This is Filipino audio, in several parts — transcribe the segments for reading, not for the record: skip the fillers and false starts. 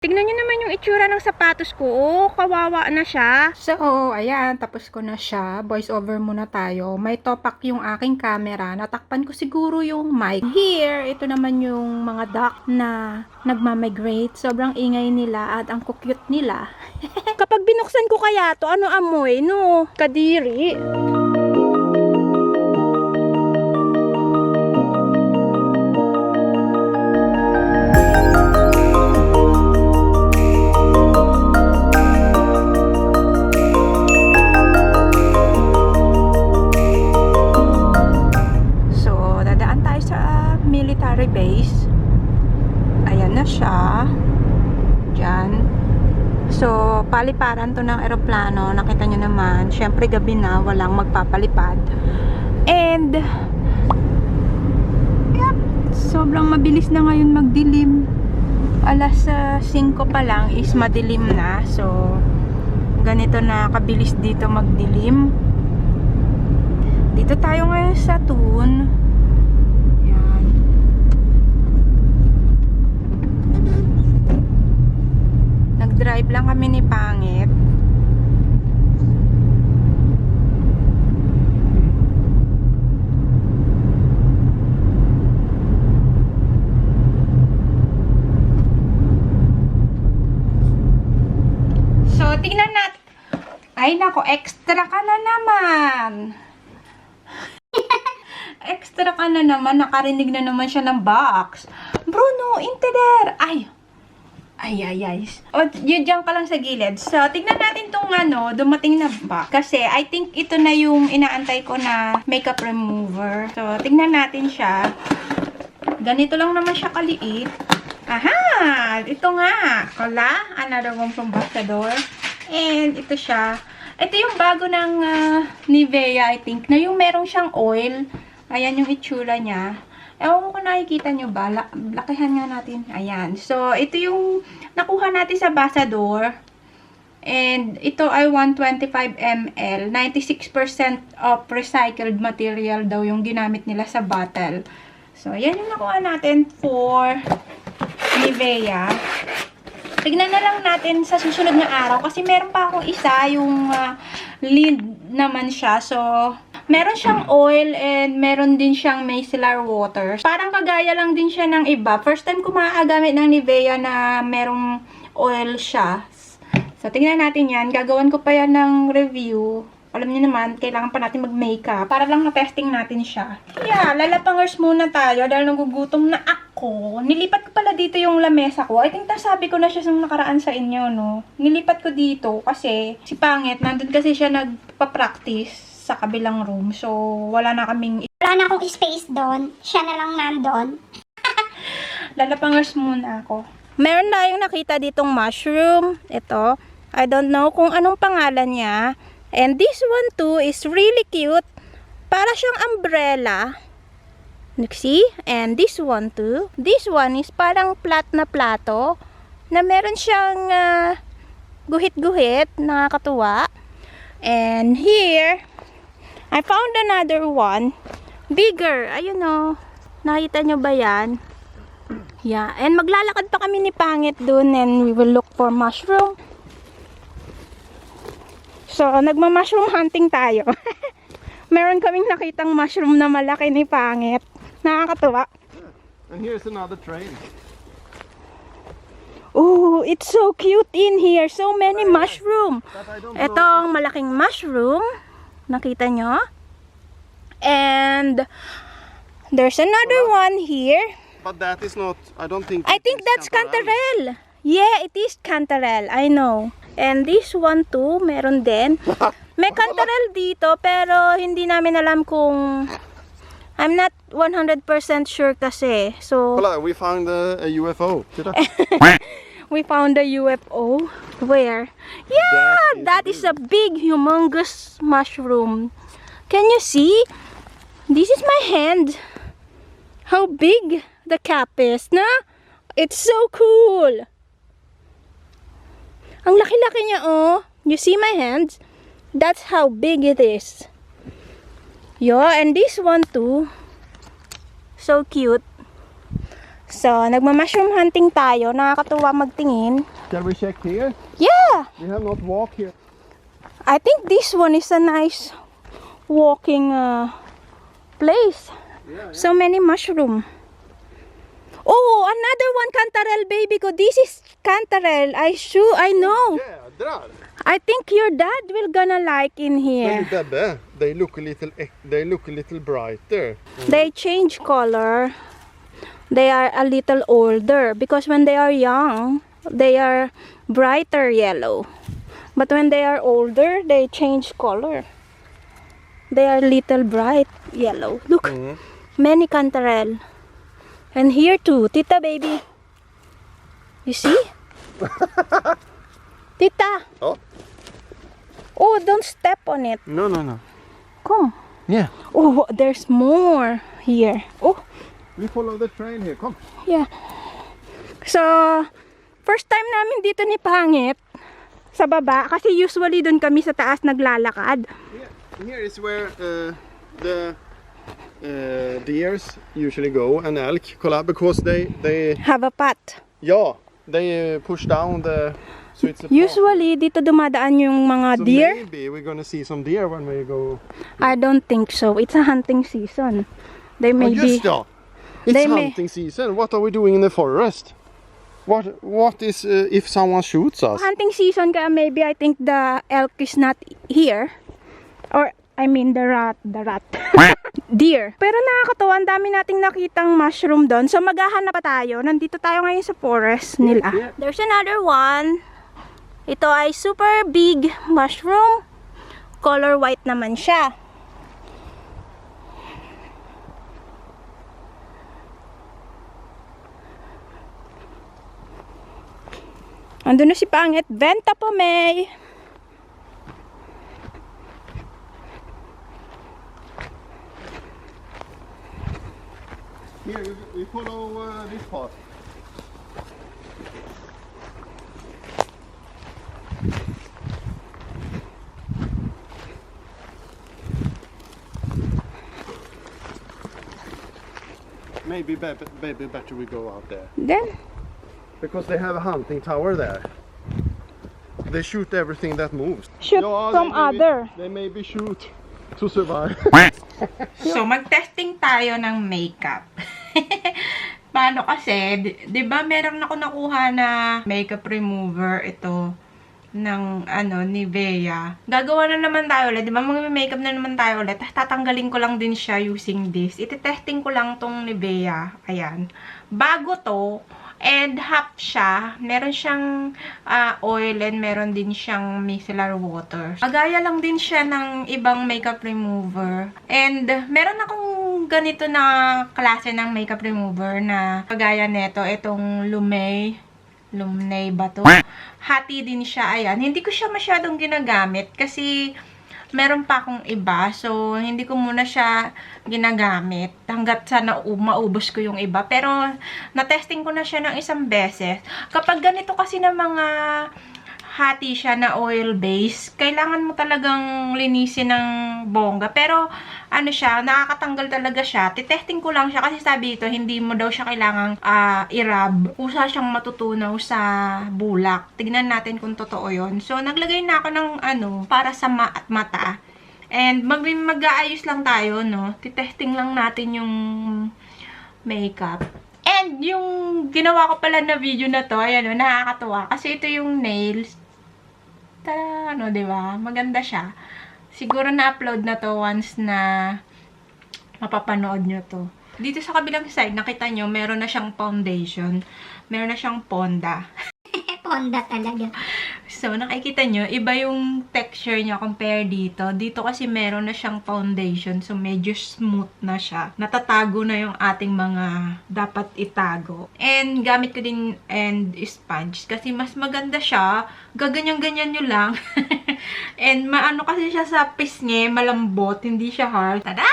Tignan nyo naman yung itsura ng sapatos ko. Oh, kawawa na siya. So, ayan, tapos ko na siya. Voice over muna tayo. May topak yung aking camera. Natakpan ko siguro yung mic. Here, ito naman yung mga duck na nagmamigrate. Sobrang ingay nila at ang cute nila. Kapag binuksan ko kaya to, ano amoy? No, kadiri. Military base. Ayan na siya. Diyan. So, paliparan to ng eroplano. Nakita nyo naman. Syempre, gabi na. Walang magpapalipad. And, yep. Sobrang mabilis na ngayon magdilim. Alas 5 pa lang is madilim na. So, ganito na kabilis dito magdilim. Dito tayo ngayon sa Thun. Nag-drive lang kami ni Pangit. So, tingnan natin. Ay, nako, extra ka na naman. Extra ka na naman. Nakarinig na naman siya ng box. Bruno, inteder. Ay. O, yun dyan ka lang sa gilid. So, tignan natin tong dumating na ba. Kasi, I think ito na yung inaantay ko na makeup remover. So, tignan natin siya. Ganito lang naman siya kaliit. Aha! Ito nga. Wala. Another one from Bastador. And, ito siya. Ito yung bago ng Nivea, I think. Na yung merong siyang oil. Ayan yung itsura niya. Ewan ko kung nakikita nyo ba. Lakihan nga natin. Ayan. So, ito yung nakuha natin sa Bastador. And, ito ay 125 ml. 96% of recycled material daw yung ginamit nila sa bottle. So, yan yung nakuha natin for Nivea. Tignan na lang natin sa susunod na araw. Kasi meron pa akong isa, yung lid naman siya. So, meron siyang oil and meron din siyang micellar water. Parang kagaya lang din siya ng iba. First time ko makagamit ng Nivea na merong oil siya. So, tingnan natin yan. Gagawan ko pa yan ng review. Alam niyo naman, kailangan pa natin mag-makeup para lang na-testing natin siya. Yeah, lalapangers muna tayo dahil nagugutom na ako. Nilipat ko pala dito yung lamesa ko. I think nasabi ko na siya nung nakaraan sa inyo, no? Nilipat ko dito kasi si Pangit, nandun kasi siya nagpa-practice sa kabilang room. So, wala na akong space doon. Siya na lang nandun. Lalapangers muna ako. Meron na yung nakita ditong mushroom. Ito. I don't know kung anong pangalan niya. And this one too is really cute. Para siyang umbrella. See? And this one too. This one is parang flat na plato. Na meron siyang guhit-guhit. Nakakatuwa. And here, I found another one. Bigger. Ayun o. Nakita nyo ba yan? Yeah. And maglalakad pa kami ni Pangit dun. And we will look for mushroom. So, nagma-mushroom hunting tayo. Meron kaming nakitang mushroom na malaki ni Pangit. Nakakatuwa. And here's another train. Ooh, it's so cute in here. So many mushroom. Etong malaking mushroom. Nakita nyo? And there's another one here. But that is not, I think that's cantarelle. Yeah, it is cantarelle. I know. And this one too, meron din. May cantarelle dito, pero hindi namin alam kung... I'm not 100% sure kasi. So... Well, we found a UFO. Did I? We found a UFO. Where? Yeah! That is a big, humongous mushroom. Can you see? This is my hand. How big the cap is, na? It's so cool. Ang laki-laki niya, oh. You see my hands? That's how big it is. Yeah, and this one too. So cute. So, nagma-mushroom hunting tayo. Nakakatuwa magtingin. Shall we check here? Yeah! We have not walked here. I think this one is a nice walking place. Yeah, So many mushroom. Oh, another one cantarell, baby ko. This is cantarell. I know. Jädrar! I think your dad will gonna like in Look here. at Bebbe. They look a little brighter. They change color. They are a little older because when they are young, they are brighter yellow. But when they are older, they change color. They are little bright yellow. Look, many cantarell. And here too, Tita baby. You see? Tita. Oh. Oh, don't step on it. No. Come. Yeah. Oh, there's more here. Oh, We follow the train here. Come. yeah. So, first time namin dito ni Pangit sa baba kasi usually doon kami sa taas naglalakad. Here is where the deers usually go and elk, kolla, because they Have a pat. push down the. So it's a Usually dito dumadaan yung mga so deer. maybe we're gonna see some deer when we go. I don't think so. It's a hunting season. They may be. Just ja. It's They may- hunting season. What are we doing in the forest? What is if someone shoots us? Hunting season kaya maybe I think the elk is not here. Or I mean the rat. Deer. Pero nakakatawa, ang dami nating nakitang mushroom doon. So maghahanap pa tayo. Nandito tayo ngayon sa forest nila. Yeah. There's another one. Ito ay super big mushroom. Color white naman siya. Ando na si Pangit. Benta po, May. Here we follow this path. Maybe better we go out there. Then, Because they have a hunting tower there. They shoot everything that moves. shoot some other. They maybe shoot to survive. So, mag-testing tayo ng makeup. Paano kasi, di ba meron ako nakuha na makeup remover ito ng Nivea. Gagawa na naman tayo ulit. Di ba mag-makeup na naman tayo ulit. Tatanggalin ko lang din siya using this. Iti-testing ko lang tong Nivea. Ayan. Bago to, and half siya. Meron siyang oil and meron din siyang micellar water. Magaya lang din siya ng ibang makeup remover. And meron akong ganito na klase ng makeup remover na kagaya nito. Itong Lumay ba to? Hati din siya. Ayan. Hindi ko siya masyadong ginagamit kasi meron pa akong iba. So, hindi ko muna siya ginagamit hanggat sana maubos ko yung iba. Pero, na-testing ko na siya ng isang beses. Kapag ganito kasi na mga hati siya na oil base, kailangan mo talagang linisin ng bongga. Pero, siya, nakakatanggal talaga siya. Titesting ko lang siya kasi sabi ito, hindi mo daw siya kailangang i-rub. Kusa siyang matutunaw sa bulak. Tignan natin kung totoo yon. So, naglagay na ako ng para sa mata. And, mag-aayos lang tayo, no? Titesting lang natin yung makeup. And, yung ginawa ko pala na video na to, ayan, nakakatuwa. Kasi ito yung nails. Diba? Maganda siya. Siguro na-upload na to once na mapapanood nyo to. Dito sa kabilang side, nakita nyo, meron na siyang foundation. Meron na siyang ponda. Ponda talaga. So, nakikita nyo, iba yung texture niya compare dito. Dito kasi meron na siyang foundation. So, medyo smooth na siya. Natatago na yung ating mga dapat itago. And, gamit ko din sponge. Kasi mas maganda siya. Gaganyan-ganyan nyo lang. And, maano kasi siya sa pisngi. Malambot. Hindi siya hard. Tada!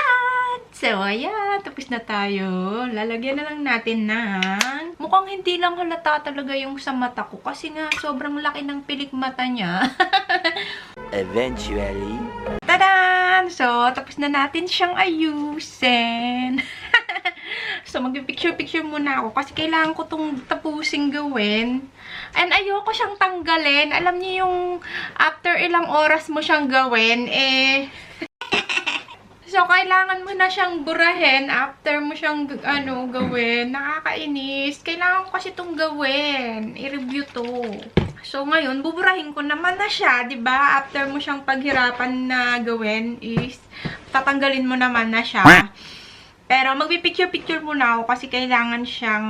So, ayan. Tapos na tayo. Lalagyan na lang natin ng... Mukhang hindi lang halata talaga yung sa mata ko. Kasi nga, sobrang laki ng pilik mata niya. Eventually. Tadan! So, tapos na natin siyang ayusin. So, mag-picture-picture muna ako kasi kailangan ko itong tapusing gawin. And ayoko siyang tanggalin. Alam niyo yung after ilang oras mo siyang gawin, so, kailangan mo na siyang burahin after mo siyang gawin. Nakakainis. Kailangan ko kasi itong gawin. I-review to. So, ngayon, buburahin ko naman na siya, 'di ba? After mo siyang paghirapan na gawin is tatanggalin mo naman na siya. Pero magpi-picture-picture muna ako kasi kailangan siyang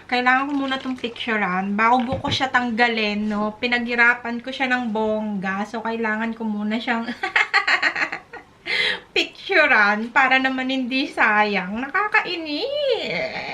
kailangan ko muna itong picturean bago ko siya tanggalin, no? Pinaghirapan ko siya ng bongga. So, kailangan ko muna siyang picturean para naman hindi sayang. Nakakainis.